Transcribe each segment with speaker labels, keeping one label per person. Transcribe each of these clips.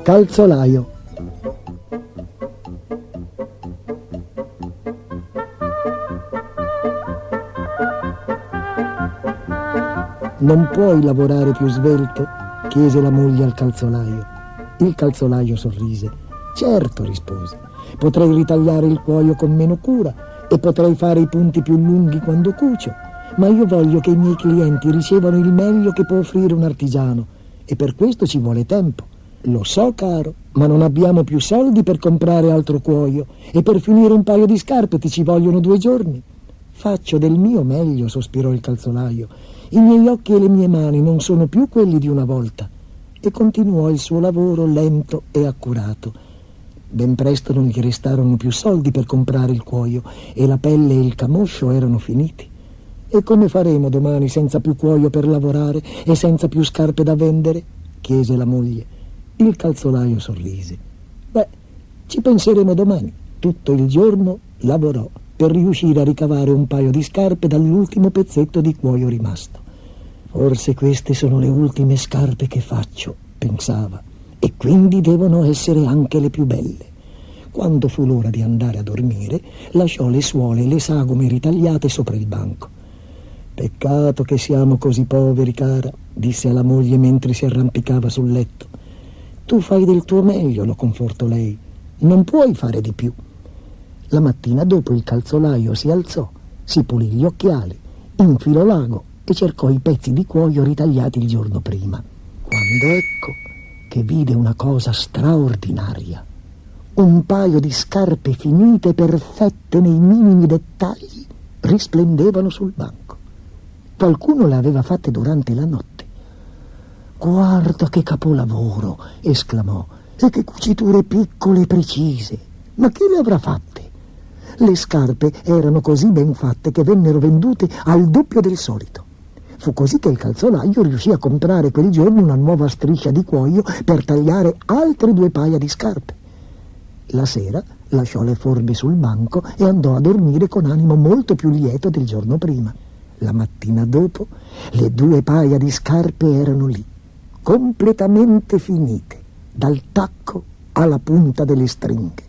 Speaker 1: calzolaio. Non puoi lavorare più svelto? Chiese la moglie al calzolaio. Il calzolaio sorrise. Certo, rispose, potrei ritagliare il cuoio con meno cura e potrei fare i punti più lunghi quando cucio, ma io voglio che i miei clienti ricevano il meglio che può offrire un artigiano e per questo ci vuole tempo. Lo so, caro, ma non abbiamo più soldi per comprare altro cuoio e per finire un paio di scarpe ti ci vogliono 2 giorni. Faccio del mio meglio, sospirò il calzolaio. I miei occhi e le mie mani non sono più quelli di una volta. E continuò il suo lavoro lento e accurato. Ben presto non gli restarono più soldi per comprare il cuoio e la pelle e il camoscio erano finiti. E come faremo domani senza più cuoio per lavorare e senza più scarpe da vendere? Chiese la moglie. Il calzolaio sorrise. Beh, ci penseremo domani. Tutto il giorno lavorò per riuscire a ricavare un paio di scarpe dall'ultimo pezzetto di cuoio rimasto. Forse queste sono le ultime scarpe che faccio, pensava, e quindi devono essere anche le più belle. Quando fu l'ora di andare a dormire, lasciò le suole e le sagome ritagliate sopra il banco. Peccato che siamo così poveri, cara, disse alla moglie mentre si arrampicava sul letto. Tu fai del tuo meglio, lo confortò lei. Non puoi fare di più. La mattina dopo il calzolaio si alzò, si pulì gli occhiali, infilò l'ago e cercò i pezzi di cuoio ritagliati il giorno prima. Quando ecco che vide una cosa straordinaria. Un paio di scarpe finite, perfette nei minimi dettagli, risplendevano sul banco. Qualcuno le aveva fatte durante la notte. «Guarda che capolavoro!» esclamò. «E che cuciture piccole e precise! Ma chi le avrà fatte?» Le scarpe erano così ben fatte che vennero vendute al doppio del solito. Fu così che il calzolaio riuscì a comprare quel giorno una nuova striscia di cuoio per tagliare altre 2 paia di scarpe. La sera lasciò le forme sul banco e andò a dormire con animo molto più lieto del giorno prima. La mattina dopo le 2 paia di scarpe erano lì, completamente finite, dal tacco alla punta delle stringhe.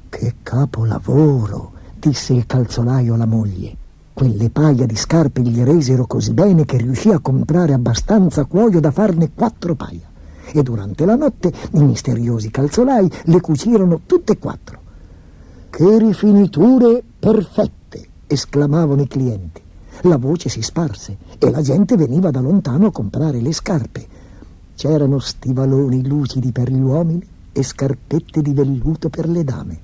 Speaker 1: «Che capolavoro!» disse il calzolaio alla moglie. Quelle paia di scarpe gli resero così bene che riuscì a comprare abbastanza cuoio da farne 4 paia. E durante la notte i misteriosi calzolai le cucirono tutte e 4. «Che rifiniture perfette!» esclamavano i clienti. La voce si sparse e la gente veniva da lontano a comprare le scarpe. C'erano stivaloni lucidi per gli uomini e scarpette di velluto per le dame.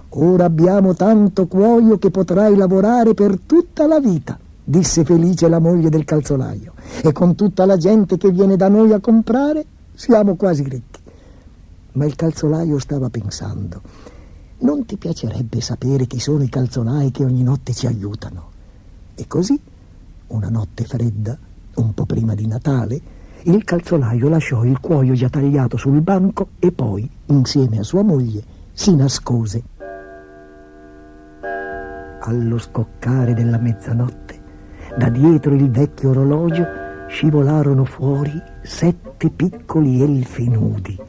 Speaker 1: «Ora abbiamo tanto cuoio che potrai lavorare per tutta la vita», disse felice la moglie del calzolaio. «E con tutta la gente che viene da noi a comprare siamo quasi ricchi». Ma il calzolaio stava pensando: «Non ti piacerebbe sapere chi sono i calzolai che ogni notte ci aiutano?» E così, una notte fredda, un po' prima di Natale, il calzolaio lasciò il cuoio già tagliato sul banco e poi, insieme a sua moglie, si nascose. Allo scoccare della mezzanotte, da dietro il vecchio orologio, scivolarono fuori 7 piccoli elfi nudi.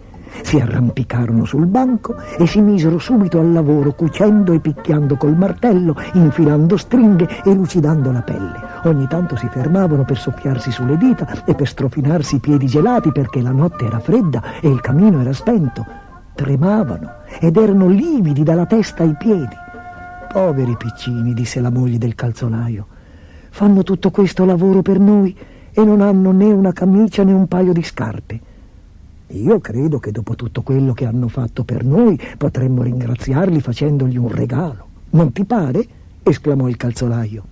Speaker 1: Si arrampicarono sul banco e si misero subito al lavoro, cucendo e picchiando col martello, infilando stringhe e lucidando la pelle. Ogni tanto si fermavano per soffiarsi sulle dita e per strofinarsi i piedi gelati perché la notte era fredda e il camino era spento. Tremavano ed erano lividi dalla testa ai piedi. «Poveri piccini», disse la moglie del calzolaio, «fanno tutto questo lavoro per noi e non hanno né una camicia né un paio di scarpe. Io credo che dopo tutto quello che hanno fatto per noi potremmo ringraziarli facendogli un regalo. Non ti pare?» esclamò il calzolaio.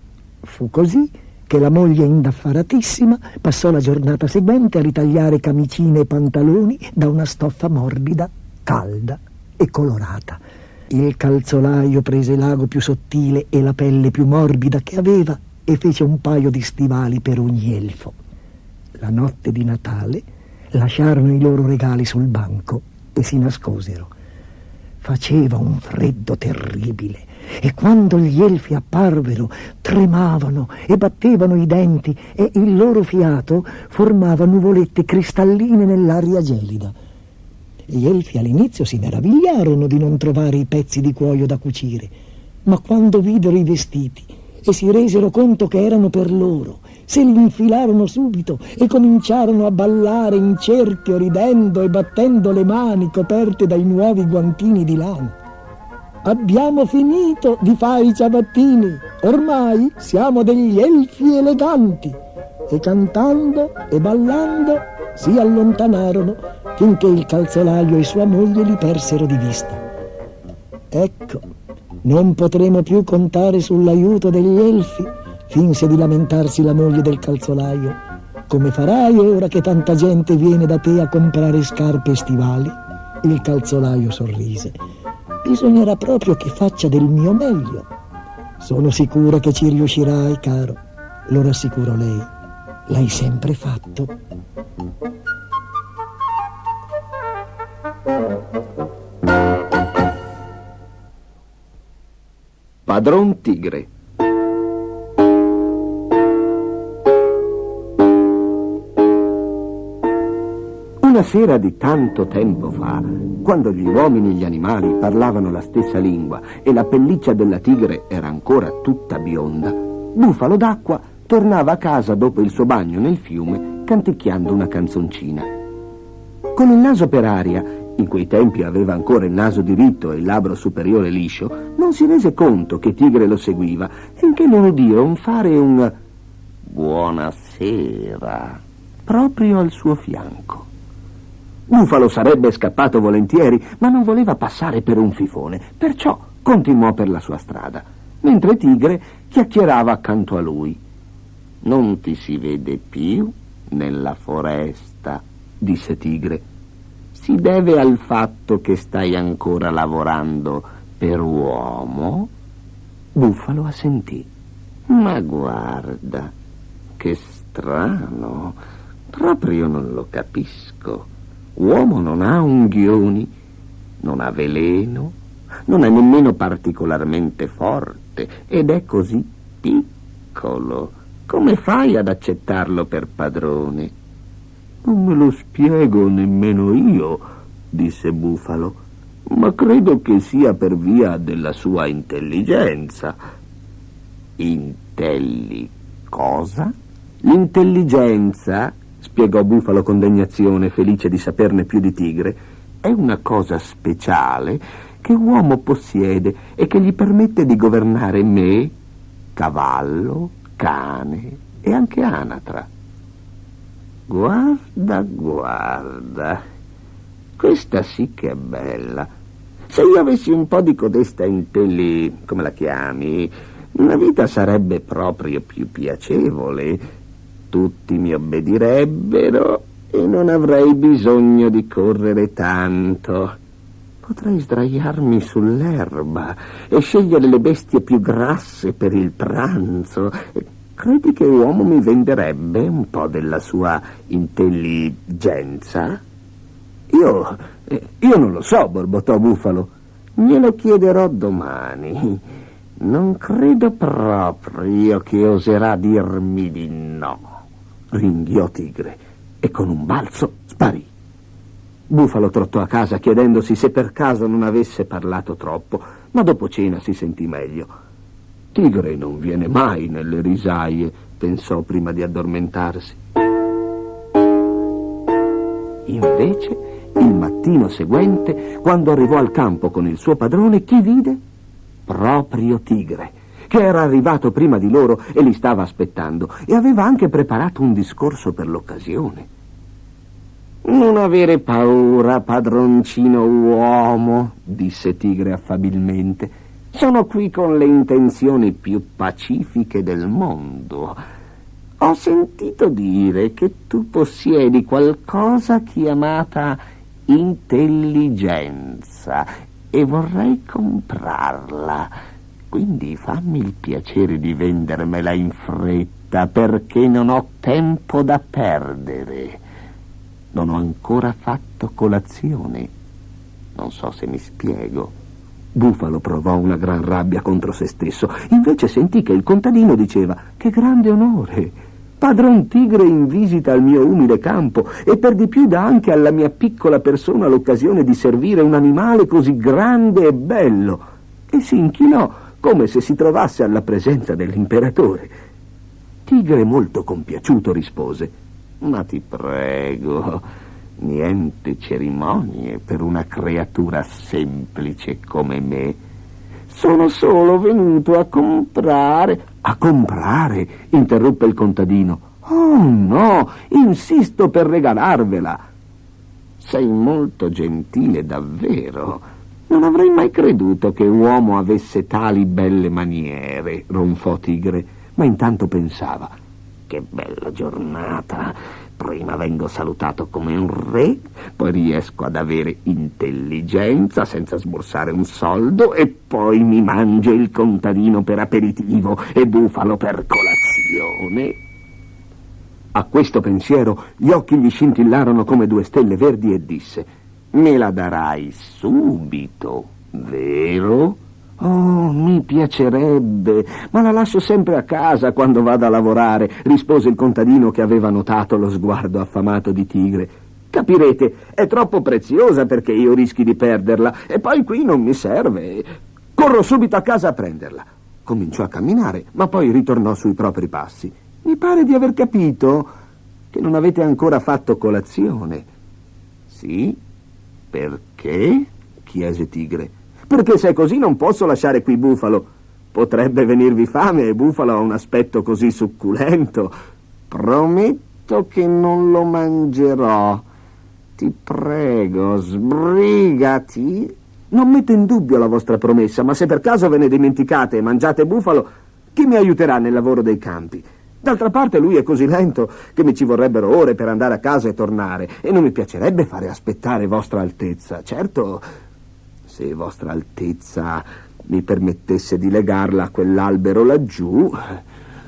Speaker 1: Fu così che la moglie indaffaratissima passò la giornata seguente a ritagliare camicine e pantaloni da una stoffa morbida, calda e colorata. Il calzolaio prese l'ago più sottile e la pelle più morbida che aveva e fece un paio di stivali per ogni elfo. La notte di Natale lasciarono i loro regali sul banco e si nascosero. Faceva un freddo terribile e quando gli elfi apparvero tremavano e battevano i denti e il loro fiato formava nuvolette cristalline nell'aria gelida. Gli elfi all'inizio si meravigliarono di non trovare i pezzi di cuoio da cucire, ma quando videro i vestiti e si resero conto che erano per loro, se li infilarono subito e cominciarono a ballare in cerchio, ridendo e battendo le mani coperte dai nuovi guantini di lana. Abbiamo finito di fare i ciabattini, ormai siamo degli elfi eleganti. E cantando e ballando si allontanarono finché il calzolaio e sua moglie li persero di vista. Ecco, non potremo più contare sull'aiuto degli elfi, finse di lamentarsi la moglie del calzolaio. Come farai ora che tanta gente viene da te a comprare scarpe e stivali? Il calzolaio sorrise. Bisognerà proprio che faccia del mio meglio. Sono sicura che ci riuscirai, caro, lo rassicurò lei. L'hai sempre fatto.
Speaker 2: Padron Tigre. Una sera di tanto tempo fa, quando gli uomini e gli animali parlavano la stessa lingua e la pelliccia della tigre era ancora tutta bionda, Bufalo d'Acqua tornava a casa dopo il suo bagno nel fiume canticchiando una canzoncina. Con il naso per aria, in quei tempi aveva ancora il naso diritto e il labbro superiore liscio, non si rese conto che Tigre lo seguiva finché non udirono fare un «Buonasera» proprio al suo fianco. Bufalo sarebbe scappato volentieri, ma non voleva passare per un fifone, perciò continuò per la sua strada, mentre Tigre chiacchierava accanto a lui. «Non ti si vede più nella foresta», disse Tigre. «Si deve al fatto che stai ancora lavorando per uomo?» Bufalo assentì. «Ma guarda, che strano, proprio non lo capisco. Uomo non ha unghioni, non ha veleno, non è nemmeno particolarmente forte ed è così piccolo. Come fai ad accettarlo per padrone?» «Non me lo spiego nemmeno io», disse Bufalo, «ma credo che sia per via della sua intelligenza». Cosa? «L'intelligenza», spiegò Bufalo con degnazione, felice di saperne più di Tigre, «è una cosa speciale che uomo possiede e che gli permette di governare me, cavallo, cane e anche anatra». «Guarda, questa sì che è bella. Se io avessi un po' di codesta come la chiami, la vita sarebbe proprio più piacevole. Tutti mi obbedirebbero e non avrei bisogno di correre tanto. Potrei sdraiarmi sull'erba e scegliere le bestie più grasse per il pranzo. Credi che uomo mi venderebbe un po' della sua intelligenza?» Io non lo so», borbottò Bufalo. «Glielo chiederò domani. Non credo proprio che oserà dirmi di no», ringhiò Tigre e con un balzo sparì. Bufalo trottò a casa chiedendosi se per caso non avesse parlato troppo, ma dopo cena si sentì meglio. «Tigre non viene mai nelle risaie», pensò prima di addormentarsi. Invece, il mattino seguente, quando arrivò al campo con il suo padrone, chi vide? Proprio Tigre, che era arrivato prima di loro e li stava aspettando, e aveva anche preparato un discorso per l'occasione. «Non avere paura, padroncino uomo», disse Tigre affabilmente. «Sono qui con le intenzioni più pacifiche del mondo. Ho sentito dire che tu possiedi qualcosa chiamata intelligenza e vorrei comprarla. Quindi fammi il piacere di vendermela in fretta, perché non ho tempo da perdere. Non ho ancora fatto colazione. Non so se mi spiego». Bufalo provò una gran rabbia contro se stesso. Invece sentì che il contadino diceva: «Che grande onore! Padron Tigre in visita al mio umile campo e per di più dà anche alla mia piccola persona l'occasione di servire un animale così grande e bello. E si inchinò come se si trovasse alla presenza dell'imperatore. Tigre, molto compiaciuto, rispose: ma ti prego, niente cerimonie per una creatura semplice come me. Sono solo venuto a comprare. A comprare? Interruppe il contadino. Oh no, insisto per regalarvela. Sei molto gentile davvero. Non avrei mai creduto che uomo avesse tali belle maniere, ronfò Tigre, ma intanto pensava: che bella giornata. Prima vengo salutato come un re, poi riesco ad avere intelligenza senza sborsare un soldo e poi mi mangio il contadino per aperitivo e Bufalo per colazione. A questo pensiero gli occhi gli scintillarono come due stelle verdi e disse: me la darai subito, vero? Oh, mi piacerebbe, ma la lascio sempre a casa quando vado a lavorare, rispose il contadino, che aveva notato lo sguardo affamato di Tigre. Capirete, è troppo preziosa perché io rischi di perderla, e poi qui non mi serve. Corro subito a casa a prenderla. Cominciò a camminare, ma poi ritornò sui propri passi. Mi pare di aver capito che non avete ancora fatto colazione. Sì? Perché? Chiese Tigre. Perché se è così non posso lasciare qui Bufalo. Potrebbe venirvi fame e Bufalo ha un aspetto così succulento. Prometto che non lo mangerò. Ti prego, sbrigati. Non metto in dubbio la vostra promessa, ma se per caso ve ne dimenticate e mangiate Bufalo, chi mi aiuterà nel lavoro dei campi? D'altra parte lui è così lento che mi ci vorrebbero ore per andare a casa e tornare, e non mi piacerebbe fare aspettare vostra altezza. Certo, se vostra altezza mi permettesse di legarla a quell'albero laggiù,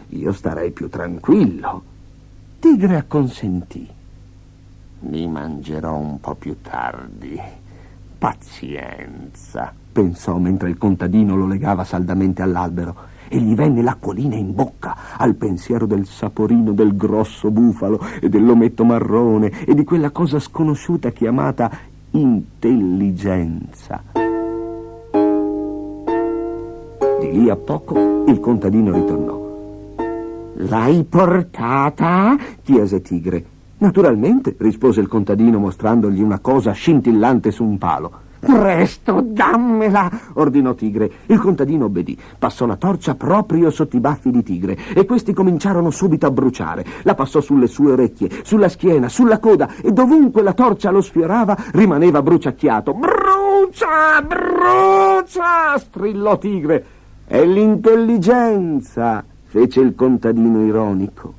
Speaker 2: io starei più tranquillo. Tigre acconsentì. Mi mangerò un po' più tardi. Pazienza, pensò mentre il contadino lo legava saldamente all'albero, e gli venne l'acquolina in bocca al pensiero del saporino del grosso bufalo e dell'ometto marrone e di quella cosa sconosciuta chiamata intelligenza. Di lì a poco il contadino ritornò. L'hai portata? Chiese Tigre. Naturalmente, rispose il contadino mostrandogli una cosa scintillante su un palo. Presto, dammela, ordinò Tigre. Il contadino obbedì. Passò la torcia proprio sotto i baffi di Tigre e questi cominciarono subito a bruciare. La passò sulle sue orecchie, sulla schiena, sulla coda, e dovunque la torcia lo sfiorava rimaneva bruciacchiato. Brucia, brucia, strillò Tigre. È l'intelligenza, fece il contadino ironico.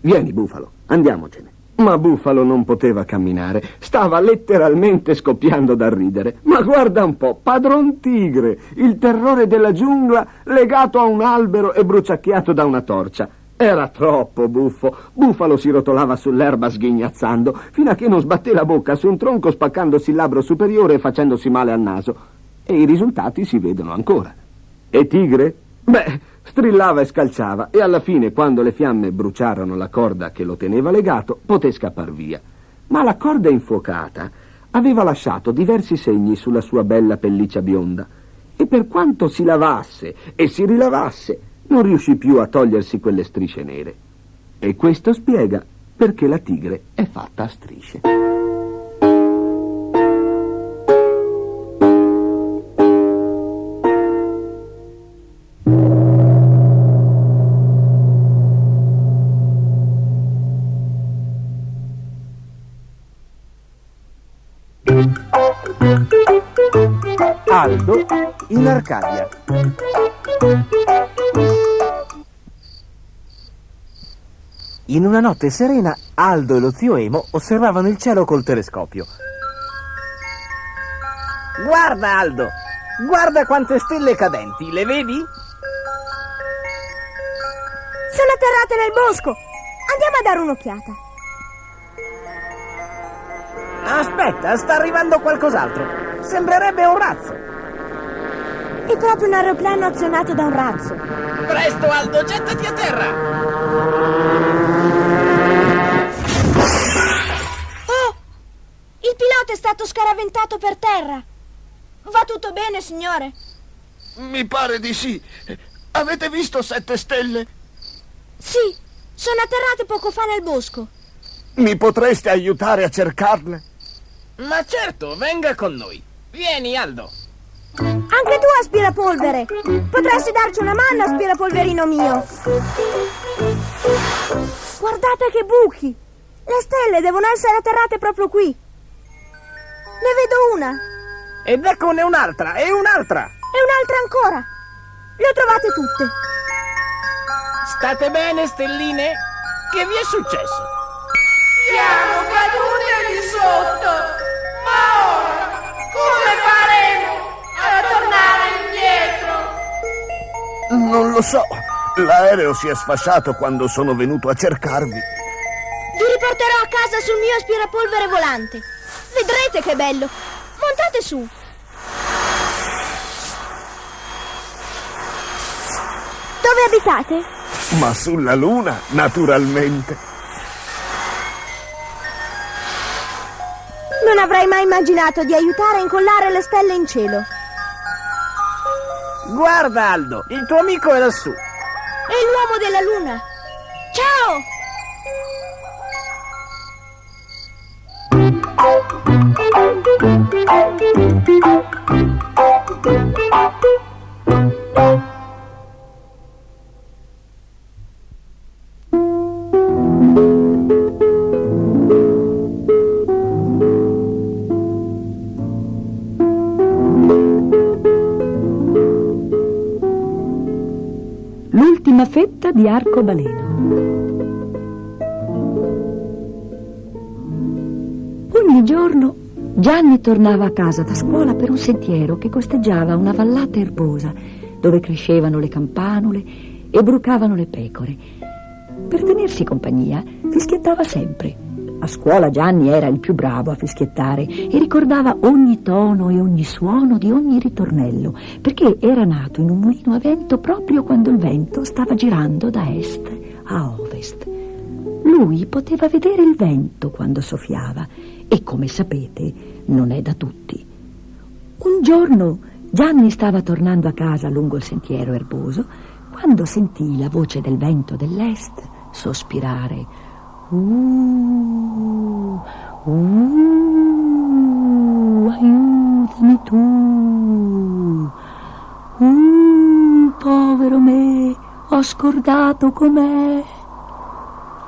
Speaker 2: Vieni, Bufalo, andiamocene. Ma Bufalo non poteva camminare, stava letteralmente scoppiando dal ridere. Ma guarda un po', Padron Tigre, il terrore della giungla, legato a un albero e bruciacchiato da una torcia. Era troppo buffo. Bufalo si rotolava sull'erba sghignazzando, fino a che non sbatté la bocca su un tronco, spaccandosi il labbro superiore e facendosi male al naso. E i risultati si vedono ancora. E Tigre? Beh, strillava e scalciava, e alla fine, quando le fiamme bruciarono la corda che lo teneva legato, poté scappar via. Ma la corda infuocata aveva lasciato diversi segni sulla sua bella pelliccia bionda, e per quanto si lavasse e si rilavasse, non riuscì più a togliersi quelle strisce nere. E questo spiega perché la tigre è fatta a strisce.
Speaker 3: Aldo in Arcadia. In una notte serena, Aldo e lo zio Emo osservavano il cielo col telescopio. Guarda, Aldo! Guarda quante stelle cadenti, le vedi?
Speaker 4: Sono atterrate nel bosco! Andiamo a dare un'occhiata.
Speaker 3: Aspetta, sta arrivando qualcos'altro. Sembrerebbe un razzo.
Speaker 4: È proprio un aeroplano azionato da un razzo.
Speaker 3: Presto, Aldo, gettati a terra!
Speaker 4: è stato scaraventato per terra. Va tutto bene, signore?
Speaker 5: Mi pare di sì. Avete visto 7 stelle?
Speaker 4: Sì, sono atterrate poco fa nel bosco.
Speaker 5: Mi potreste aiutare a cercarle?
Speaker 6: Ma certo, venga con noi. Vieni, Aldo.
Speaker 4: Anche tu aspirapolvere. Potresti darci una mano, aspirapolverino mio. Guardate che buchi. Le stelle devono essere atterrate proprio qui. Ne vedo una.
Speaker 6: Ed eccone un'altra, e un'altra.
Speaker 4: E un'altra ancora. Le ho trovate tutte.
Speaker 6: State bene, stelline? Che vi è successo?
Speaker 7: Siamo cadute lì sotto, ma ora come faremo a tornare indietro?
Speaker 5: Non lo so. L'aereo si è sfasciato quando sono venuto a cercarvi.
Speaker 4: Vi riporterò a casa sul mio aspirapolvere volante. Vedrete che bello. Montate su. Dove abitate?
Speaker 5: Ma sulla Luna, naturalmente.
Speaker 4: Non avrei mai immaginato di aiutare a incollare le stelle in cielo.
Speaker 6: Guarda, Aldo, il tuo amico è lassù.
Speaker 4: È l'uomo della Luna. Ciao!
Speaker 8: L'ultima fetta di arcobaleno. Ogni giorno Gianni tornava a casa da scuola per un sentiero che costeggiava una vallata erbosa dove crescevano le campanule e brucavano le pecore. Per tenersi compagnia fischiettava sempre. A scuola Gianni era il più bravo a fischiettare e ricordava ogni tono e ogni suono di ogni ritornello, perché era nato in un mulino a vento proprio quando il vento stava girando da est a ovest. Lui poteva vedere il vento quando soffiava e, come sapete, non è da tutti. Un giorno Gianni stava tornando a casa lungo il sentiero erboso quando sentì la voce del vento dell'est sospirare. Aiutami tu. Povero me, ho scordato com'è.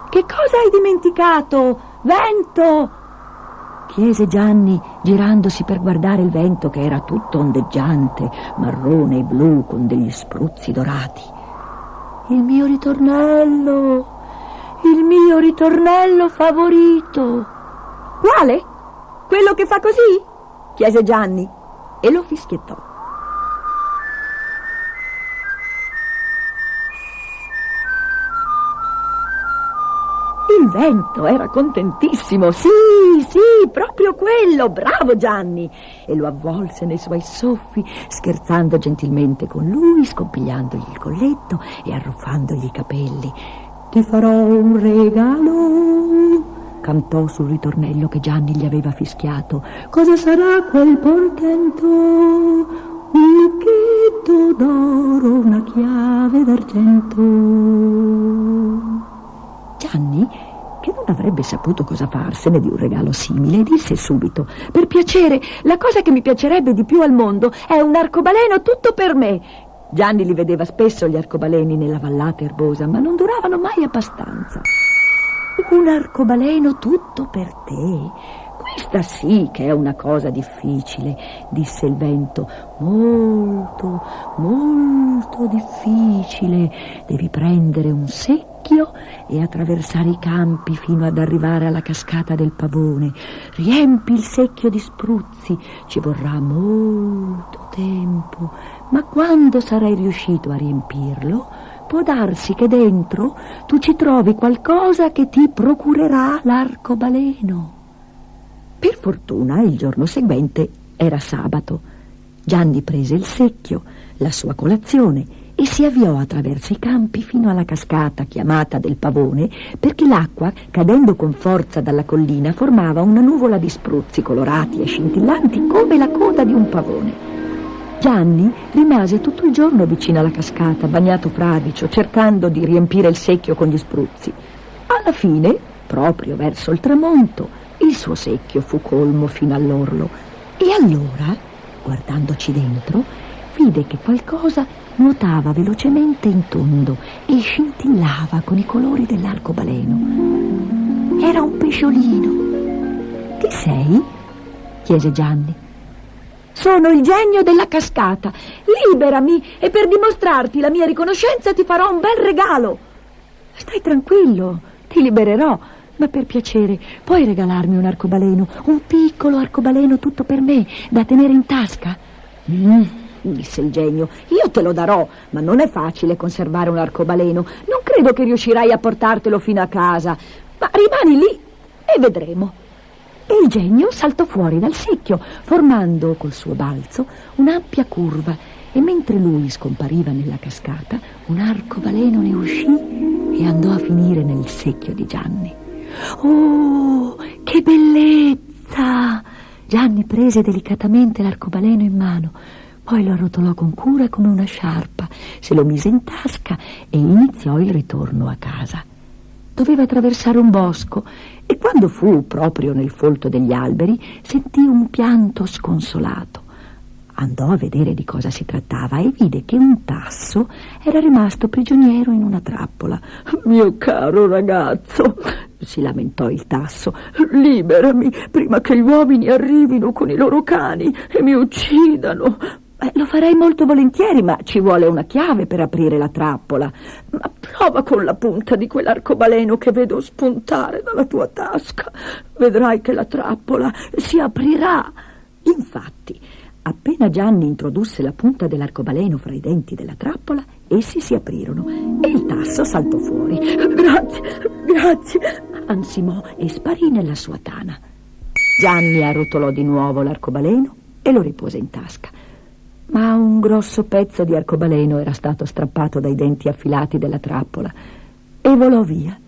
Speaker 8: Che cosa hai dimenticato? Vento! Chiese Gianni, girandosi per guardare il vento che era tutto ondeggiante, marrone e blu con degli spruzzi dorati. Il mio ritornello! Il mio ritornello favorito. Quale? Quello che fa così? Chiese Gianni e lo fischiettò. Il vento era contentissimo. Sì, proprio quello. Bravo Gianni. E lo avvolse nei suoi soffi, scherzando gentilmente con lui, scompigliandogli il colletto e arruffandogli i capelli. Ti farò un regalo, cantò sul ritornello che Gianni gli aveva fischiato. Cosa sarà quel portento? Un lucchetto d'oro, una chiave d'argento. Gianni, che non avrebbe saputo cosa farsene di un regalo simile, disse subito: per piacere, la cosa che mi piacerebbe di più al mondo è un arcobaleno tutto per me. Gianni li vedeva spesso gli arcobaleni nella vallata erbosa, ma non duravano mai abbastanza. Un arcobaleno tutto per te? Questa sì che è una cosa difficile, disse il vento. Molto, molto difficile. Devi prendere un secchio e attraversare i campi fino ad arrivare alla cascata del Pavone. Riempi il secchio di spruzzi. Ci vorrà molto tempo, ma quando sarai riuscito a riempirlo, può darsi che dentro tu ci trovi qualcosa che ti procurerà l'arcobaleno. Per fortuna il giorno seguente era sabato. Gianni prese il secchio, la sua colazione e si avviò attraverso i campi fino alla cascata chiamata del Pavone, perché l'acqua, cadendo con forza dalla collina, formava una nuvola di spruzzi colorati e scintillanti come la coda di un pavone. Gianni rimase tutto il giorno vicino alla cascata, bagnato fradicio, cercando di riempire il secchio con gli spruzzi. Alla fine, proprio verso il tramonto, il suo secchio fu colmo fino all'orlo. E allora, guardandoci dentro, vide che qualcosa nuotava velocemente in tondo e scintillava con i colori dell'arcobaleno. Era un pesciolino. Chi sei? Chiese Gianni. Sono il genio della cascata. Liberami e per dimostrarti la mia riconoscenza ti farò un bel regalo. Stai tranquillo, ti libererò, ma per piacere puoi regalarmi un arcobaleno, un piccolo arcobaleno tutto per me, da tenere in tasca? Disse il genio, io te lo darò, ma non è facile conservare un arcobaleno. Non credo che riuscirai a portartelo fino a casa, ma rimani lì e vedremo. E il genio saltò fuori dal secchio, formando col suo balzo un'ampia curva, e mentre lui scompariva nella cascata, un arcobaleno ne uscì e andò a finire nel secchio di Gianni. Oh, che bellezza! Gianni prese delicatamente l'arcobaleno in mano, poi lo arrotolò con cura come una sciarpa, se lo mise in tasca e iniziò il ritorno a casa. Doveva attraversare un bosco e quando fu proprio nel folto degli alberi sentì un pianto sconsolato. Andò a vedere di cosa si trattava e vide che un tasso era rimasto prigioniero in una trappola. «Mio caro ragazzo», si lamentò il tasso, «liberami prima che gli uomini arrivino con i loro cani e mi uccidano». Lo farei molto volentieri, ma ci vuole una chiave per aprire la trappola. Ma prova con la punta di quell'arcobaleno che vedo spuntare dalla tua tasca. Vedrai che la trappola si aprirà. Infatti, appena Gianni introdusse la punta dell'arcobaleno fra i denti della trappola, essi si aprirono e il tasso saltò fuori. Grazie, ansimò e sparì nella sua tana. Gianni arrotolò di nuovo l'arcobaleno e lo ripose in tasca. Ma un grosso pezzo di arcobaleno era stato strappato dai denti affilati della trappola e volò via.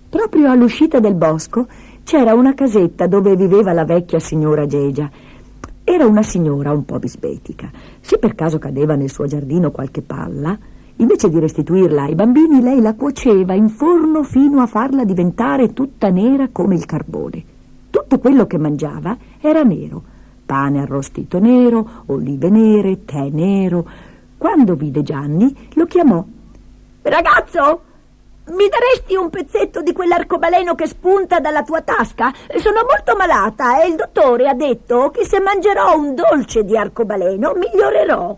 Speaker 8: Proprio all'uscita del bosco c'era una casetta dove viveva la vecchia signora Gegia. Era una signora un po' bisbetica. Se per caso cadeva nel suo giardino qualche palla, invece di restituirla ai bambini, lei la cuoceva in forno fino a farla diventare tutta nera come il carbone. Tutto quello che mangiava era nero. Pane arrostito nero, olive nere, tè nero. Quando vide Gianni, lo chiamò. «Ragazzo, mi daresti un pezzetto di quell'arcobaleno che spunta dalla tua tasca? Sono molto malata e il dottore ha detto che se mangerò un dolce di arcobaleno migliorerò».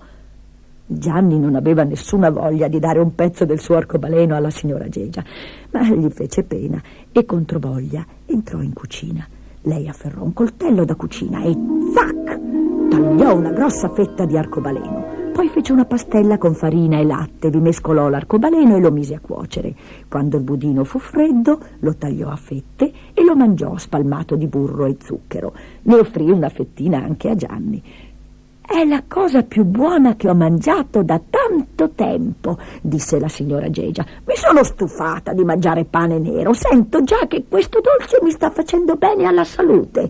Speaker 8: Gianni non aveva nessuna voglia di dare un pezzo del suo arcobaleno alla signora Gegia, ma gli fece pena e controvoglia entrò in cucina. Lei afferrò un coltello da cucina e zac! Tagliò una grossa fetta di arcobaleno. Poi fece una pastella con farina e latte, vi mescolò l'arcobaleno e lo mise a cuocere. Quando il budino fu freddo, lo tagliò a fette e lo mangiò spalmato di burro e zucchero. Ne offrì una fettina anche a Gianni. «È la cosa più buona che ho mangiato da tanto tempo», disse la signora Gegia. «Mi sono stufata di mangiare pane nero. Sento già che questo dolce mi sta facendo bene alla salute».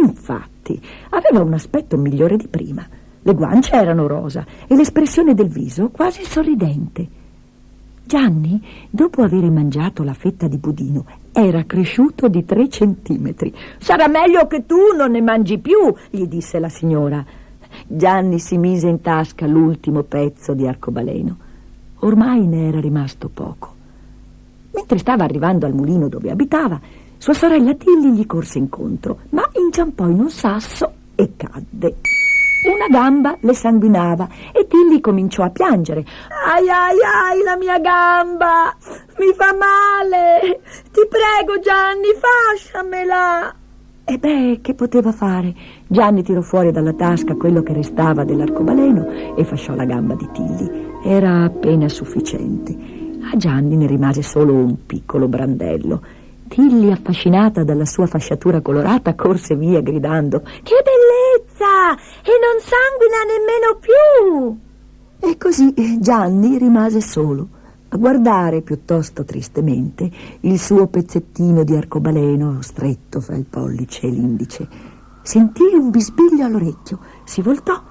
Speaker 8: Infatti, aveva un aspetto migliore di prima. Le guance erano rosa e l'espressione del viso quasi sorridente. Gianni, dopo aver mangiato la fetta di budino, era cresciuto di 3 centimetri. «Sarà meglio che tu non ne mangi più», gli disse la signora. Gianni si mise in tasca l'ultimo pezzo di arcobaleno. Ormai ne era rimasto poco. Mentre stava arrivando al mulino dove abitava, sua sorella Tilly gli corse incontro, ma inciampò in un sasso e cadde. Una gamba le sanguinava e Tilly cominciò a piangere. «Ai ai ai, la mia gamba! Mi fa male! Ti prego, Gianni, fasciamela!» E beh, che poteva fare? Gianni tirò fuori dalla tasca quello che restava dell'arcobaleno e fasciò la gamba di Tilly. Era appena sufficiente. A Gianni ne rimase solo un piccolo brandello. Tilly, affascinata dalla sua fasciatura colorata, corse via gridando: «Che bellezza! E non sanguina nemmeno più!» E così Gianni rimase solo a guardare piuttosto tristemente il suo pezzettino di arcobaleno stretto fra il pollice e l'indice. Sentì un bisbiglio all'orecchio, si voltò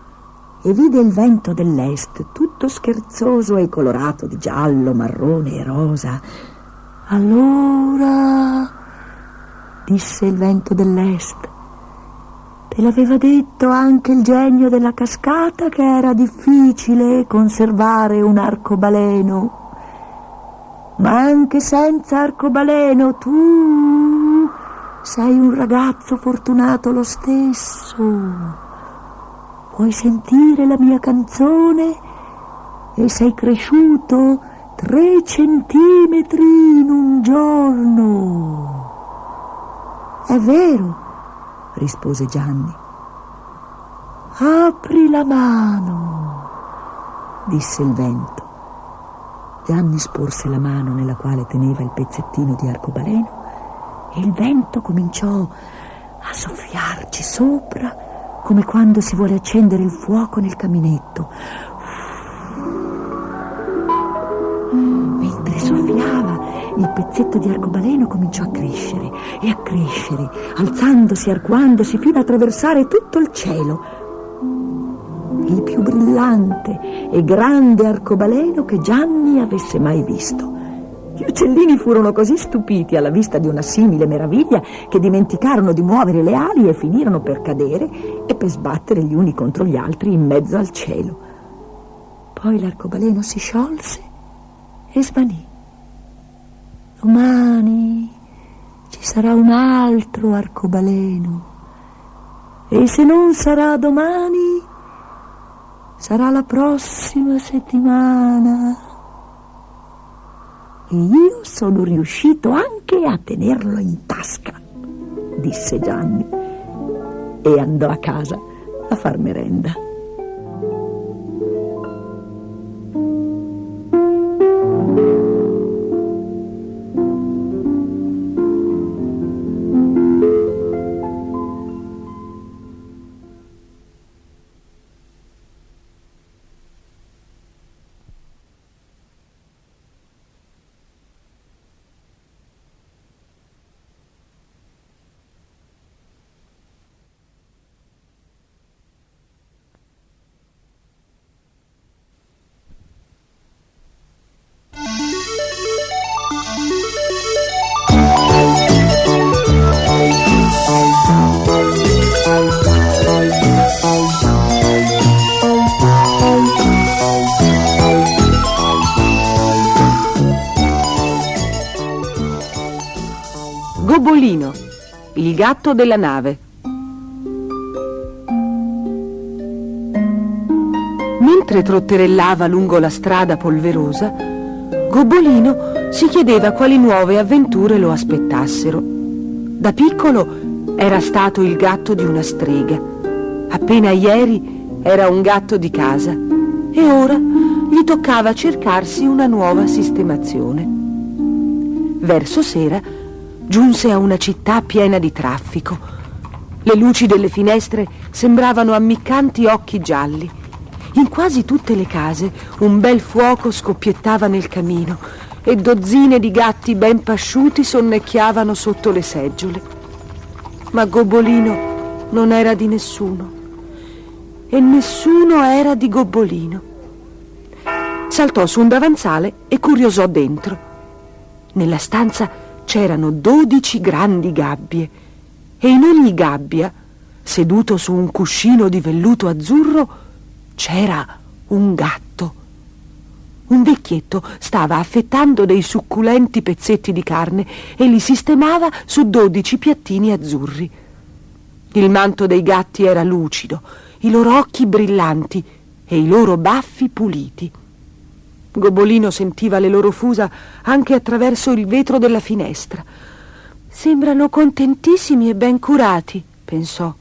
Speaker 8: e vide il vento dell'est, tutto scherzoso e colorato di giallo, marrone e rosa. Allora, disse il vento dell'est, te l'aveva detto anche il genio della cascata che era difficile conservare un arcobaleno. Ma anche senza arcobaleno tu sei un ragazzo fortunato lo stesso. Puoi sentire la mia canzone e sei cresciuto 3 centimetri in un giorno. È vero, rispose Gianni. Apri la mano, disse il vento. Gianni sporse la mano nella quale teneva il pezzettino di arcobaleno e il vento cominciò a soffiarci sopra come quando si vuole accendere il fuoco nel caminetto. Mentre soffiava, il pezzetto di arcobaleno cominciò a crescere e a crescere, alzandosi, arcuandosi fino a attraversare tutto il cielo. Il più brillante e grande arcobaleno che Gianni avesse mai visto. Gli uccellini furono così stupiti alla vista di una simile meraviglia che dimenticarono di muovere le ali e finirono per cadere e per sbattere gli uni contro gli altri in mezzo al cielo. Poi l'arcobaleno si sciolse e svanì. Domani ci sarà un altro arcobaleno e se non sarà domani sarà la prossima settimana. E io sono riuscito anche a tenerlo in tasca, disse Gianni, e andò a casa a far merenda.
Speaker 9: Gobbolino, il gatto della nave. Mentre trotterellava lungo la strada polverosa, Gobbolino si chiedeva quali nuove avventure lo aspettassero. Da piccolo era stato il gatto di una strega. Appena ieri era un gatto di casa e ora gli toccava cercarsi una nuova sistemazione. Verso sera giunse a una città piena di traffico. Le luci delle finestre sembravano ammiccanti occhi gialli. In quasi tutte le case un bel fuoco scoppiettava nel camino e dozzine di gatti ben pasciuti sonnecchiavano sotto le seggiole. Ma Gobbolino non era di nessuno e nessuno era di Gobbolino. Saltò su un davanzale e curiosò dentro. Nella stanza c'erano 12 grandi gabbie e in ogni gabbia, seduto su un cuscino di velluto azzurro, c'era un gatto. Un vecchietto stava affettando dei succulenti pezzetti di carne e li sistemava su 12 piattini azzurri. Il manto dei gatti era lucido, i loro occhi brillanti e i loro baffi puliti. Gobbolino sentiva le loro fusa anche attraverso il vetro della finestra. Sembrano contentissimi e ben curati, pensò.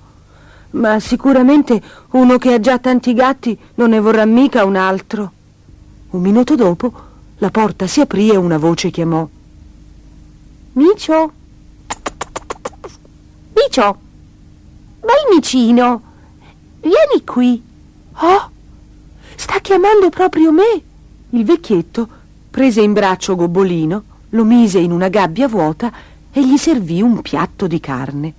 Speaker 9: Ma sicuramente uno che ha già tanti gatti non ne vorrà mica un altro. Un minuto dopo la porta si aprì e una voce chiamò. Micio? Micio? Bel micino, vieni qui. Oh, Sta chiamando proprio me. Il vecchietto prese in braccio Gobbolino, lo mise in una gabbia vuota e gli servì un piatto di carne.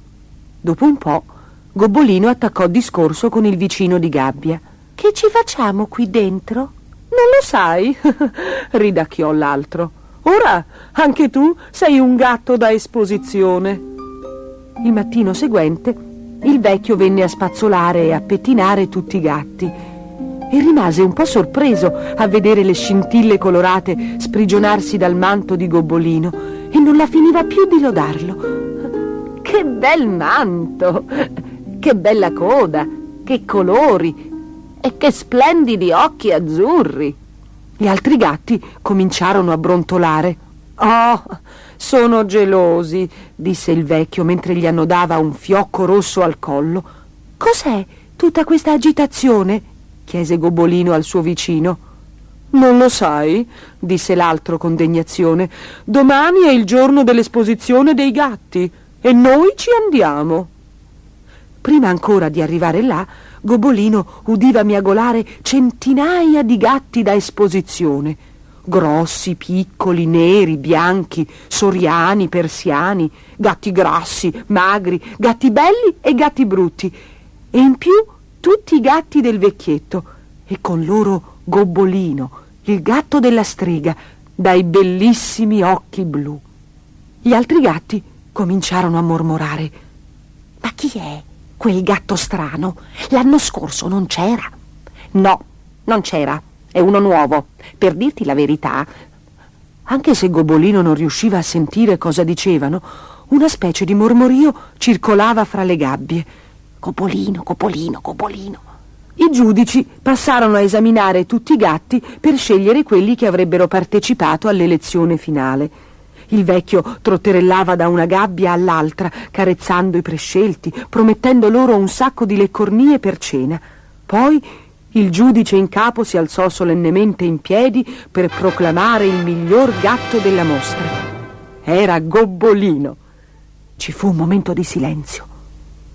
Speaker 9: Dopo un po', Gobbolino attaccò discorso con il vicino di gabbia. «Che ci facciamo qui dentro?» «Non lo sai», ridacchiò l'altro. «Ora anche tu sei un gatto da esposizione». Il mattino seguente il vecchio venne a spazzolare e a pettinare tutti i gatti e rimase un po' sorpreso a vedere le scintille colorate sprigionarsi dal manto di Gobbolino e non la finiva più di lodarlo. «Che bel manto! Che bella coda! Che colori! E che splendidi occhi azzurri!» Gli altri gatti cominciarono a brontolare. «Oh, sono gelosi», disse il vecchio mentre gli annodava un fiocco rosso al collo. «Cos'è tutta questa agitazione?» chiese Gobbolino al suo vicino. «Non lo sai?» disse l'altro con degnazione. «Domani è il giorno dell'esposizione dei gatti e noi ci andiamo». Prima ancora di arrivare là, Gobbolino udiva miagolare centinaia di gatti da esposizione. Grossi, piccoli, neri, bianchi, soriani, persiani, gatti grassi, magri, gatti belli e gatti brutti. E in più tutti i gatti del vecchietto e con loro Gobbolino, il gatto della strega, dai bellissimi occhi blu. Gli altri gatti cominciarono a mormorare. «Ma chi è quel gatto strano? L'anno scorso non c'era». «No, non c'era. È uno nuovo. Per dirti la verità». Anche se Gobbolino non riusciva a sentire cosa dicevano, una specie di mormorio circolava fra le gabbie. «Gobbolino, Gobbolino, Gobbolino». I giudici passarono a esaminare tutti i gatti per scegliere quelli che avrebbero partecipato all'elezione finale. Il vecchio trotterellava da una gabbia all'altra, carezzando i prescelti, promettendo loro un sacco di leccornie per cena. Poi il giudice in capo si alzò solennemente in piedi per proclamare il miglior gatto della mostra. Era Gobbolino. Ci fu un momento di silenzio,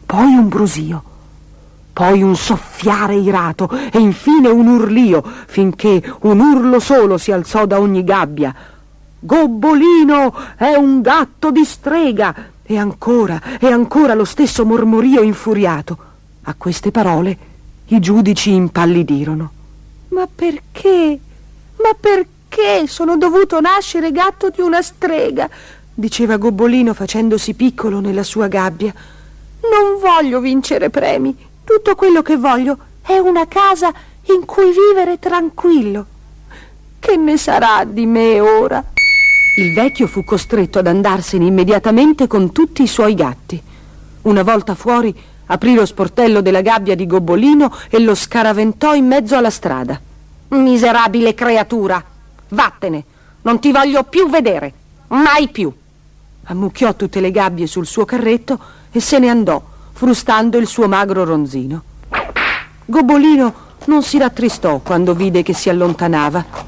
Speaker 9: poi un brusio, poi un soffiare irato e infine un urlio, finché un urlo solo si alzò da ogni gabbia. «Gobbolino è un gatto di strega!» E ancora lo stesso mormorio infuriato. A queste parole i giudici impallidirono. «Ma perché? Ma perché sono dovuto nascere gatto di una strega?» diceva Gobbolino facendosi piccolo nella sua gabbia. «Non voglio vincere premi. Tutto quello che voglio è una casa in cui vivere tranquillo. Che ne sarà di me ora?» Il vecchio fu costretto ad andarsene immediatamente con tutti i suoi gatti. Una volta fuori, aprì lo sportello della gabbia di Gobbolino e lo scaraventò in mezzo alla strada. «Miserabile creatura! Vattene! Non ti voglio più vedere! Mai più!» Ammucchiò tutte le gabbie sul suo carretto e se ne andò, frustando il suo magro ronzino. Gobbolino non si rattristò quando vide che si allontanava.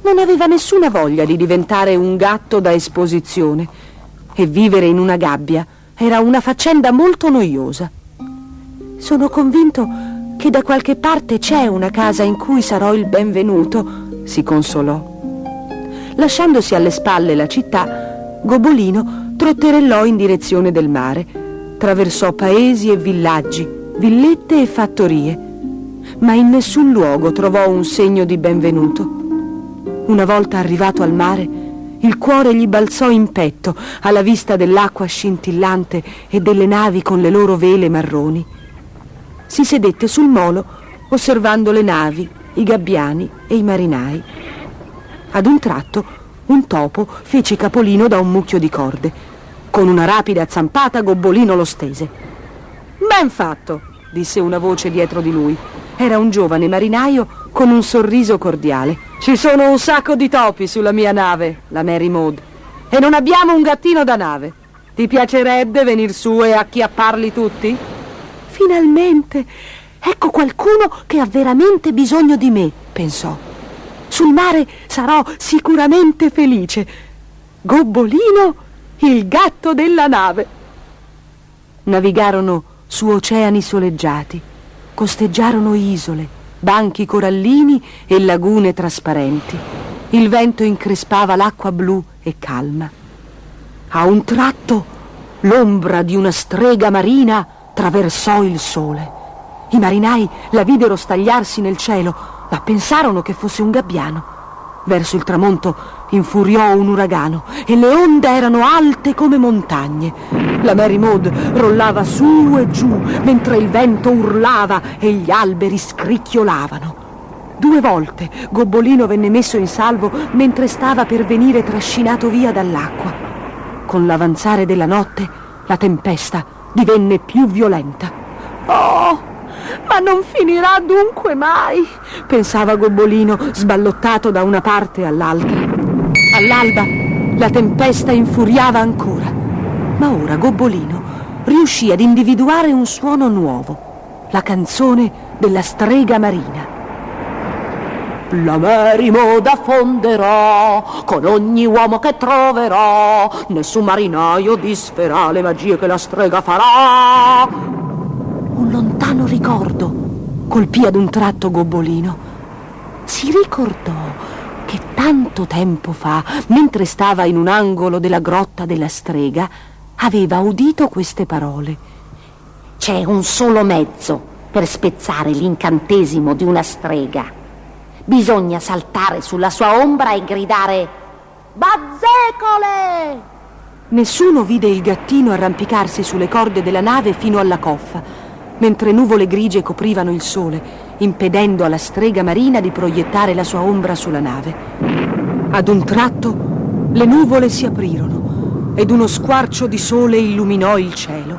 Speaker 9: Non aveva nessuna voglia di diventare un gatto da esposizione e vivere in una gabbia era una faccenda molto noiosa. «Sono convinto che da qualche parte c'è una casa in cui sarò il benvenuto», si consolò. Lasciandosi alle spalle la città, Gobbolino trotterellò in direzione del mare, traversò paesi e villaggi, villette e fattorie, ma in nessun luogo trovò un segno di benvenuto. Una volta arrivato al mare, il cuore gli balzò in petto alla vista dell'acqua scintillante e delle navi con le loro vele marroni. Si sedette sul molo osservando le navi, i gabbiani e i marinai. Ad un tratto un topo fece capolino da un mucchio di corde. Con una rapida zampata Gobbolino lo stese. «Ben fatto», disse una voce dietro di lui. Era un giovane marinaio con un sorriso cordiale. «Ci sono un sacco di topi sulla mia nave, la Mary Maud, e non abbiamo un gattino da nave. Ti piacerebbe venir su e acchiapparli tutti?» «Finalmente! Ecco qualcuno che ha veramente bisogno di me», pensò. «Sul mare sarò sicuramente felice. Gobbolino, il gatto della nave». Navigarono su oceani soleggiati, costeggiarono isole, banchi corallini e lagune trasparenti. Il vento increspava l'acqua blu e calma. A un tratto l'ombra di una strega marina traversò il sole. I marinai la videro stagliarsi nel cielo, ma pensarono che fosse un gabbiano. Verso il tramonto infuriò un uragano e le onde erano alte come montagne. La Mary Maud rollava su e giù mentre il vento urlava e gli alberi scricchiolavano. 2 volte Gobbolino venne messo in salvo mentre stava per venire trascinato via dall'acqua. Con l'avanzare della notte la tempesta divenne più violenta. Oh, ma non finirà dunque mai, pensava Gobbolino, sballottato da una parte all'altra. All'alba la tempesta infuriava ancora, ma ora Gobbolino riuscì ad individuare un suono nuovo, la canzone della strega marina. La Mary Maud affonderò con ogni uomo che troverò, nessun marinaio disferà le magie che la strega farà. Un lontano ricordo colpì ad un tratto Gobbolino. Si ricordò che tanto tempo fa, mentre stava in un angolo della grotta della strega, aveva udito queste parole.
Speaker 10: C'è un solo mezzo per spezzare l'incantesimo di una strega. Bisogna saltare sulla sua ombra e gridare «Bazzecole!».
Speaker 9: Nessuno vide il gattino arrampicarsi sulle corde della nave fino alla coffa, mentre nuvole grigie coprivano il sole, impedendo alla strega marina di proiettare la sua ombra sulla nave. Ad un tratto le nuvole si aprirono ed uno squarcio di sole illuminò il cielo.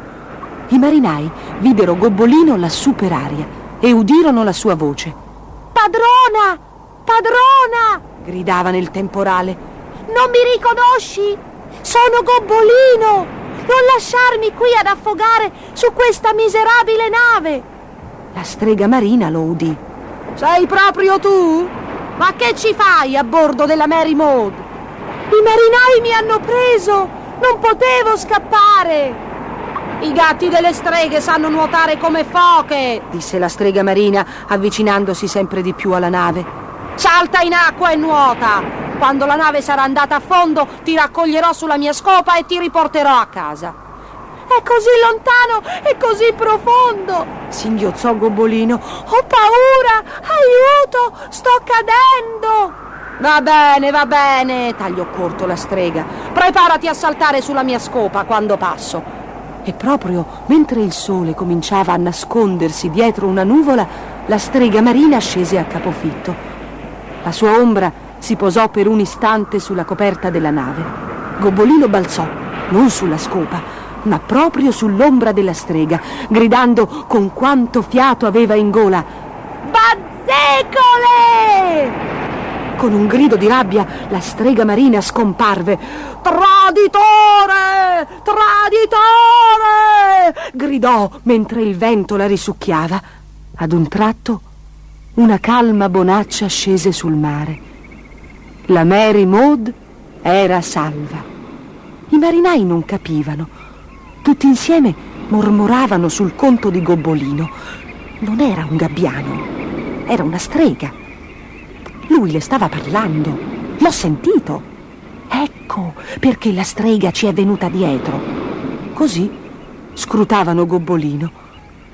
Speaker 9: I marinai videro Gobbolino lassù per aria e udirono la sua voce.
Speaker 4: Padrona! Padrona!
Speaker 9: Gridava nel temporale.
Speaker 4: Non mi riconosci? Sono Gobbolino! Non lasciarmi qui ad affogare su questa miserabile nave!
Speaker 9: La strega marina lo udì. Sei proprio tu?
Speaker 4: Ma che ci fai a bordo della Mary Maud? I marinai mi hanno preso! Non potevo scappare!
Speaker 9: I gatti delle streghe sanno nuotare come foche, disse la strega marina, avvicinandosi sempre di più alla nave. Salta in acqua e nuota! Quando la nave sarà andata a fondo, ti raccoglierò sulla mia scopa e ti riporterò a casa.
Speaker 4: È così lontano e così profondo!
Speaker 9: Singhiozzò Gobbolino.
Speaker 4: Ho paura! Aiuto! Sto cadendo!
Speaker 9: Va bene, tagliò corto la strega. Preparati a saltare sulla mia scopa quando passo. E proprio mentre il sole cominciava a nascondersi dietro una nuvola, la strega marina scese a capofitto. La sua ombra si posò per un istante sulla coperta della nave. Gobbolino balzò, non sulla scopa, ma proprio sull'ombra della strega, gridando con quanto fiato aveva in gola:
Speaker 4: Bazzecole!
Speaker 9: Con un grido di rabbia la strega marina scomparve. Traditore! Traditore! Gridò mentre il vento la risucchiava. Ad un tratto una calma bonaccia scese sul mare. La Mary Maud era salva. I marinai non capivano. Tutti insieme mormoravano sul conto di Gobbolino. Non era un gabbiano, era una strega. Lui le stava parlando. L'ho sentito. Ecco perché la strega ci è venuta dietro. Così scrutavano Gobbolino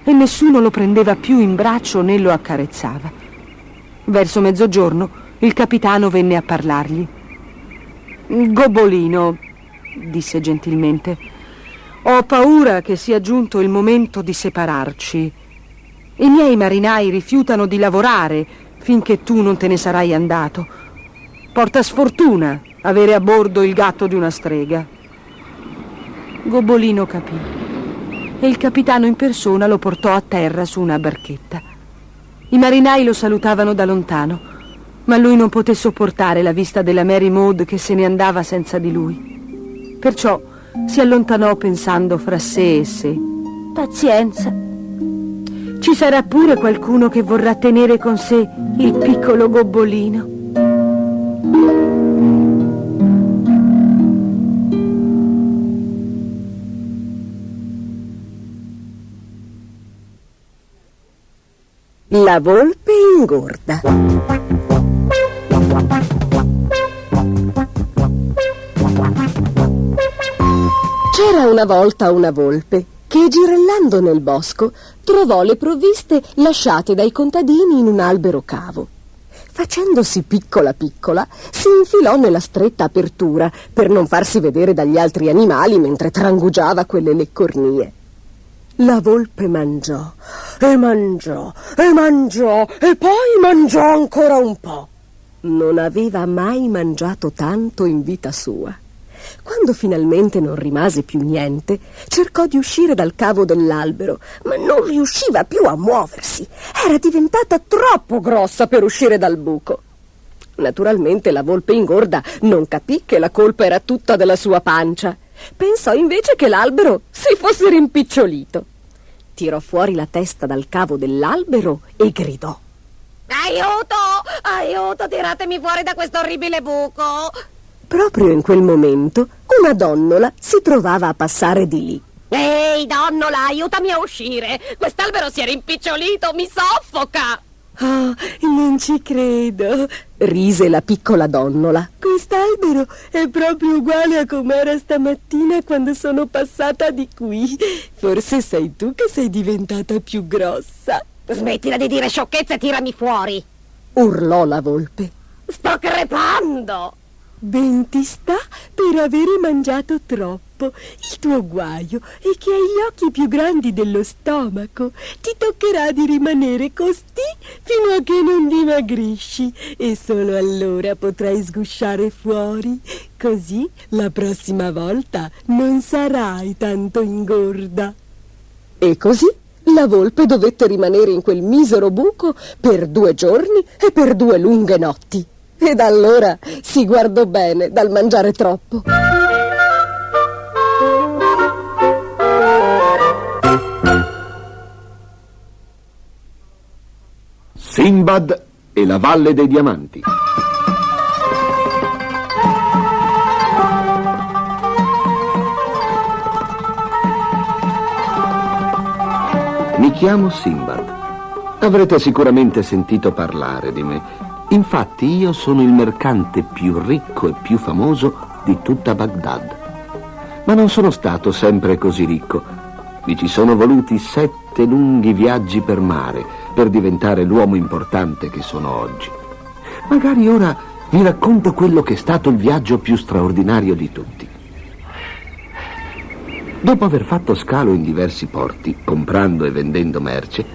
Speaker 9: e nessuno lo prendeva più in braccio né lo accarezzava. Verso mezzogiorno il capitano venne a parlargli. Gobbolino, disse gentilmente, ho paura che sia giunto il momento di separarci. I miei marinai rifiutano di lavorare finché tu non te ne sarai andato. Porta sfortuna avere a bordo il gatto di una strega. Gobbolino capì e il capitano in persona lo portò a terra su una barchetta. I marinai lo salutavano da lontano, ma lui non poté sopportare la vista della Mary Maud che se ne andava senza di lui. Perciò si allontanò pensando fra sé e sé: pazienza, ci sarà pure qualcuno che vorrà tenere con sé il piccolo Gobbolino.
Speaker 11: La volpe ingorda. C'era una volta una volpe che, girellando nel bosco, trovò le provviste lasciate dai contadini in un albero cavo. Facendosi piccola piccola, si infilò nella stretta apertura per non farsi vedere dagli altri animali mentre trangugiava quelle leccornie. La volpe mangiò, e mangiò, e mangiò, e poi mangiò ancora un po'. Non aveva mai mangiato tanto in vita sua. Quando finalmente non rimase più niente, cercò di uscire dal cavo dell'albero, ma non riusciva più a muoversi. Era diventata troppo grossa per uscire dal buco. Naturalmente la volpe ingorda non capì che la colpa era tutta della sua pancia. Pensò invece che l'albero si fosse rimpicciolito. Tirò fuori la testa dal cavo dell'albero e gridò:
Speaker 4: Aiuto! Aiuto! Tiratemi fuori da questo orribile buco!
Speaker 11: Proprio in quel momento una donnola si trovava a passare di lì.
Speaker 4: Ehi, donnola, aiutami a uscire! Quest'albero si è rimpicciolito, mi soffoca!
Speaker 11: Oh, non ci credo, rise la piccola donnola. Quest'albero è proprio uguale a com'era stamattina quando sono passata di qui. Forse sei tu che sei diventata più grossa.
Speaker 4: Smettila di dire sciocchezze e tirami fuori!
Speaker 11: Urlò la volpe.
Speaker 4: Sto crepando!
Speaker 11: Ben ti sta per avere mangiato troppo. Il tuo guaio è che hai gli occhi più grandi dello stomaco. Ti toccherà di rimanere costì fino a che non dimagrisci e solo allora potrai sgusciare fuori. Così la prossima volta non sarai tanto ingorda. E così la volpe dovette rimanere in quel misero buco per 2 giorni e per 2 lunghe notti. Ed allora si guardò bene dal mangiare troppo.
Speaker 2: Sinbad e la Valle dei Diamanti. Mi chiamo Sinbad. Avrete sicuramente sentito parlare di me. Infatti io sono il mercante più ricco e più famoso di tutta Baghdad. Ma non sono stato sempre così ricco. Mi ci sono voluti 7 lunghi viaggi per mare per diventare l'uomo importante che sono oggi. Magari ora vi racconto quello che è stato il viaggio più straordinario di tutti. Dopo aver fatto scalo in diversi porti, comprando e vendendo merce,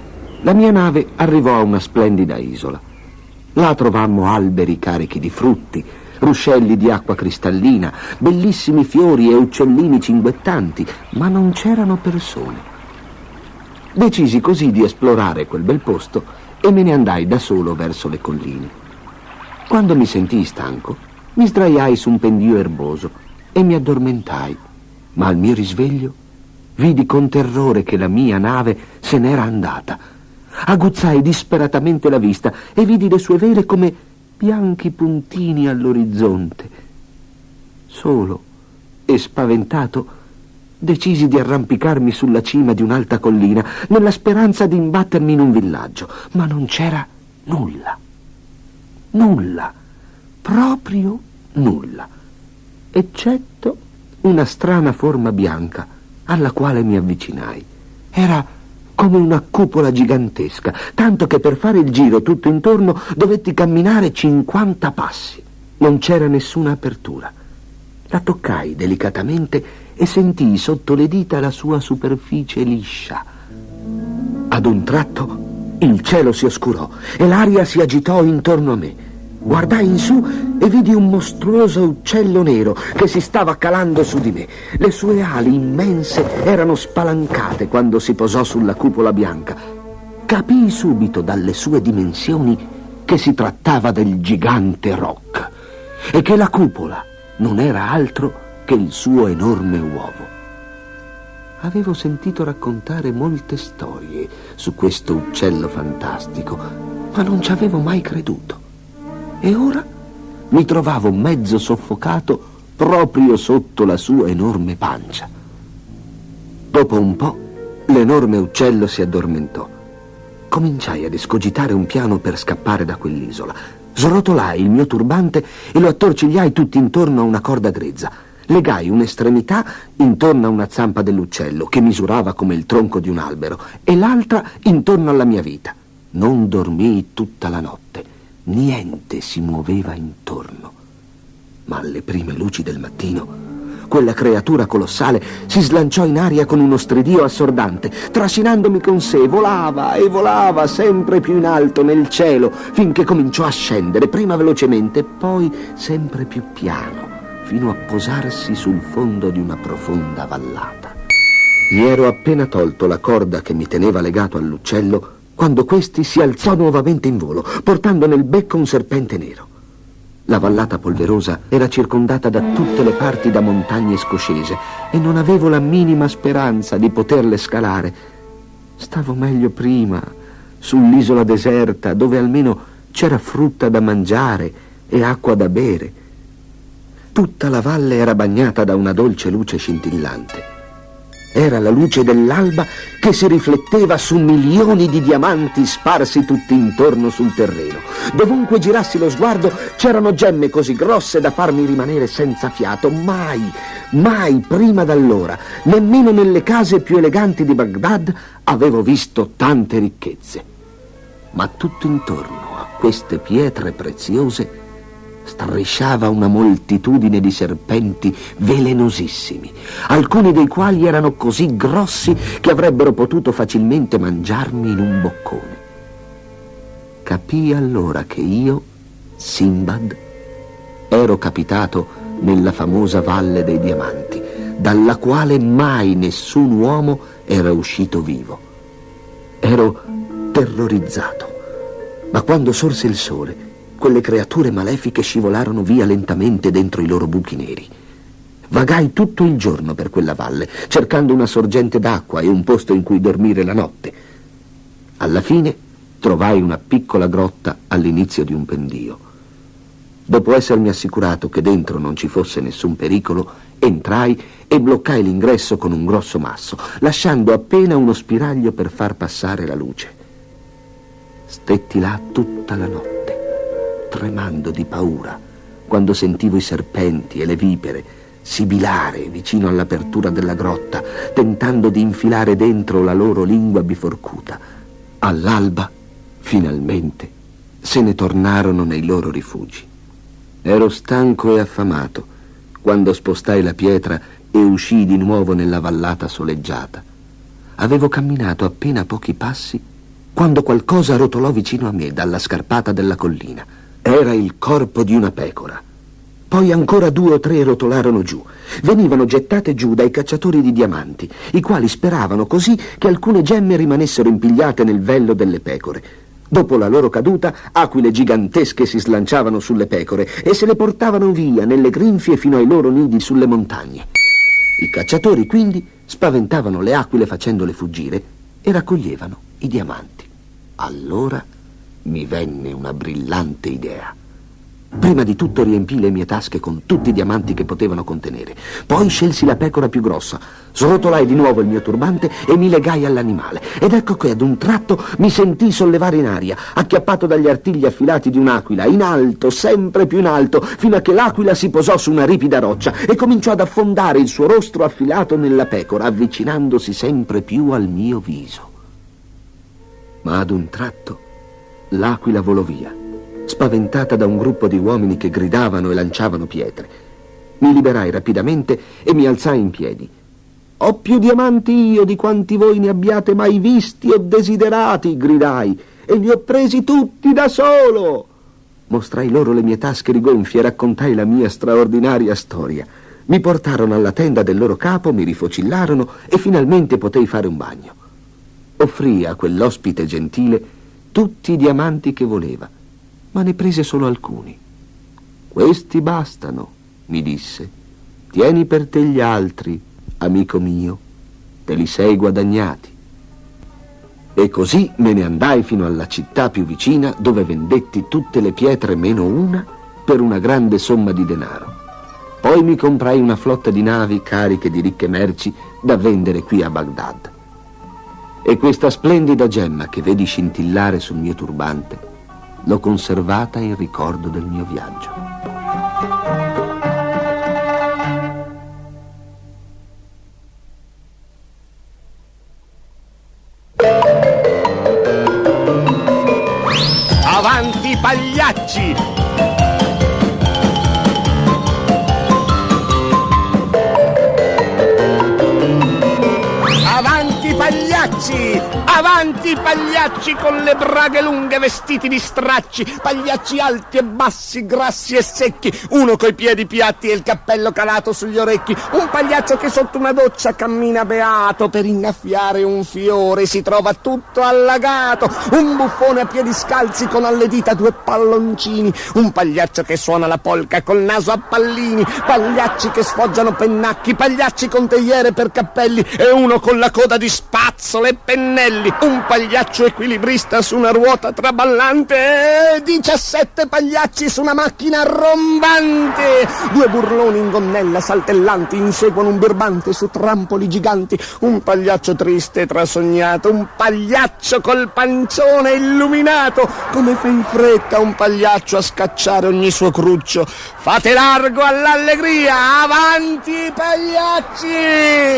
Speaker 2: la mia nave arrivò a una splendida isola. Là trovammo alberi carichi di frutti, ruscelli di acqua cristallina, bellissimi fiori e uccellini cinguettanti, ma non c'erano persone. Decisi così di esplorare quel bel posto e me ne andai da solo verso le colline. Quando mi sentii stanco, mi sdraiai su un pendio erboso e mi addormentai, ma al mio risveglio vidi con terrore che la mia nave se n'era andata. Aguzzai disperatamente la vista e vidi le sue vele come bianchi puntini all'orizzonte. Solo e spaventato decisi di arrampicarmi sulla cima di un'alta collina nella speranza di imbattermi in un villaggio, ma non c'era nulla. Nulla, proprio nulla, eccetto una strana forma bianca alla quale mi avvicinai. Era come una cupola gigantesca, tanto che per fare il giro tutto intorno dovetti camminare 50 passi. Non c'era nessuna apertura. La toccai delicatamente e sentii sotto le dita la sua superficie liscia. Ad un tratto il cielo si oscurò e l'aria si agitò intorno a me. Guardai in su e vidi un mostruoso uccello nero che si stava calando su di me. Le sue ali immense erano spalancate quando si posò sulla cupola bianca. Capii subito dalle sue dimensioni che si trattava del gigante Rock e che la cupola non era altro che il suo enorme uovo. Avevo sentito raccontare molte storie su questo uccello fantastico, ma non ci avevo mai creduto. E ora mi trovavo mezzo soffocato proprio sotto la sua enorme pancia. Dopo un po', l'enorme uccello si addormentò cominciai ad escogitare un piano per scappare da quell'isola. Srotolai il mio turbante e lo attorcigliai tutto intorno a una corda grezza. Legai un'estremità intorno a una zampa dell'uccello, che misurava come il tronco di un albero, e l'altra intorno alla mia vita. Non dormii tutta la notte. Niente si muoveva intorno. Ma alle prime luci del mattino, quella creatura colossale si slanciò in aria con uno stridio assordante, trascinandomi con sé. Volava e volava sempre più in alto nel cielo, finché cominciò a scendere, prima velocemente, poi sempre più piano, fino a posarsi sul fondo di una profonda vallata. Mi ero appena tolto la corda che mi teneva legato all'uccello, quando questi si alzò nuovamente in volo, portando nel becco un serpente nero. La vallata polverosa era circondata da tutte le parti da montagne scoscese e non avevo la minima speranza di poterle scalare. Stavo meglio prima, sull'isola deserta, dove almeno c'era frutta da mangiare e acqua da bere. Tutta la valle era bagnata da una dolce luce scintillante. Era la luce dell'alba che si rifletteva su milioni di diamanti sparsi tutti intorno sul terreno. Dovunque girassi lo sguardo c'erano gemme così grosse da farmi rimanere senza fiato. Mai prima d'allora, nemmeno nelle case più eleganti di Baghdad, avevo visto tante ricchezze. Ma tutto intorno a queste pietre preziose strisciava una moltitudine di serpenti velenosissimi, alcuni dei quali erano così grossi che avrebbero potuto facilmente mangiarmi in un boccone. Capii allora che io, Sinbad, ero capitato nella famosa Valle dei Diamanti, dalla quale mai nessun uomo era uscito vivo. Ero terrorizzato, ma quando sorse il sole, quelle creature malefiche scivolarono via lentamente dentro i loro buchi neri. Vagai tutto il giorno per quella valle, cercando una sorgente d'acqua e un posto in cui dormire la notte. Alla fine trovai una piccola grotta all'inizio di un pendio. Dopo essermi assicurato che dentro non ci fosse nessun pericolo, entrai e bloccai l'ingresso con un grosso masso, lasciando appena uno spiraglio per far passare la luce. Stetti là tutta la notte, tremando di paura, quando sentivo i serpenti e le vipere sibilare vicino all'apertura della grotta, tentando di infilare dentro la loro lingua biforcuta. All'alba, finalmente, se ne tornarono nei loro rifugi. Ero stanco e affamato quando spostai la pietra e uscii di nuovo nella vallata soleggiata. Avevo camminato appena pochi passi quando qualcosa rotolò vicino a me dalla scarpata della collina. Era il corpo di una pecora. Poi ancora 2 o 3 rotolarono giù. Venivano gettate giù dai cacciatori di diamanti, i quali speravano così che alcune gemme rimanessero impigliate nel vello delle pecore. Dopo la loro caduta, aquile gigantesche si slanciavano sulle pecore e se le portavano via nelle grinfie fino ai loro nidi sulle montagne. I cacciatori quindi spaventavano le aquile facendole fuggire e raccoglievano i diamanti. Allora mi venne una brillante idea. Prima di tutto riempii le mie tasche con tutti i diamanti che potevano contenere. Poi scelsi la pecora più grossa, srotolai di nuovo il mio turbante e mi legai all'animale. Ed ecco che ad un tratto mi sentii sollevare in aria, acchiappato dagli artigli affilati di un'aquila, in alto, sempre più in alto, fino a che l'aquila si posò su una ripida roccia e cominciò ad affondare il suo rostro affilato nella pecora, avvicinandosi sempre più al mio viso. Ma ad un tratto l'aquila volò via, spaventata da un gruppo di uomini che gridavano e lanciavano pietre. Mi liberai rapidamente e mi alzai in piedi. «Ho più diamanti io di quanti voi ne abbiate mai visti o desiderati», gridai, «e li ho presi tutti da solo». Mostrai loro le mie tasche rigonfie e raccontai la mia straordinaria storia. Mi portarono alla tenda del loro capo, mi rifocillarono e finalmente potei fare un bagno. Offrii a quell'ospite gentile tutti i diamanti che voleva, ma ne prese solo alcuni. «Questi bastano», mi disse. «Tieni per te gli altri, amico mio, te li sei guadagnati». E così me ne andai fino alla città più vicina, dove vendetti tutte le pietre meno una per una grande somma di denaro. Poi mi comprai una flotta di navi cariche di ricche merci da vendere qui a Baghdad. E questa splendida gemma che vedi scintillare sul mio turbante l'ho conservata in ricordo del mio viaggio.
Speaker 6: Avanti pagliacci! Avanti pagliacci! Avanti pagliacci con le braghe lunghe vestiti di stracci, pagliacci alti e bassi, grassi e secchi, uno coi piedi piatti e il cappello calato sugli orecchi, un pagliaccio che sotto una doccia cammina beato per innaffiare un fiore, si trova tutto allagato, un buffone a piedi scalzi con alle dita 2 palloncini, un pagliaccio che suona la polca col naso a pallini, pagliacci che sfoggiano pennacchi, pagliacci con teiere per cappelli e uno con la coda di spazzole e pennelli, un pagliaccio equilibrista su una ruota traballante e 17 pagliacci su una macchina rombante, 2 burloni in gonnella saltellanti inseguono un birbante su trampoli giganti, un pagliaccio triste e trasognato, un pagliaccio col pancione illuminato, come fa in fretta un pagliaccio a scacciare ogni suo cruccio. Fate largo all'allegria, avanti pagliacci!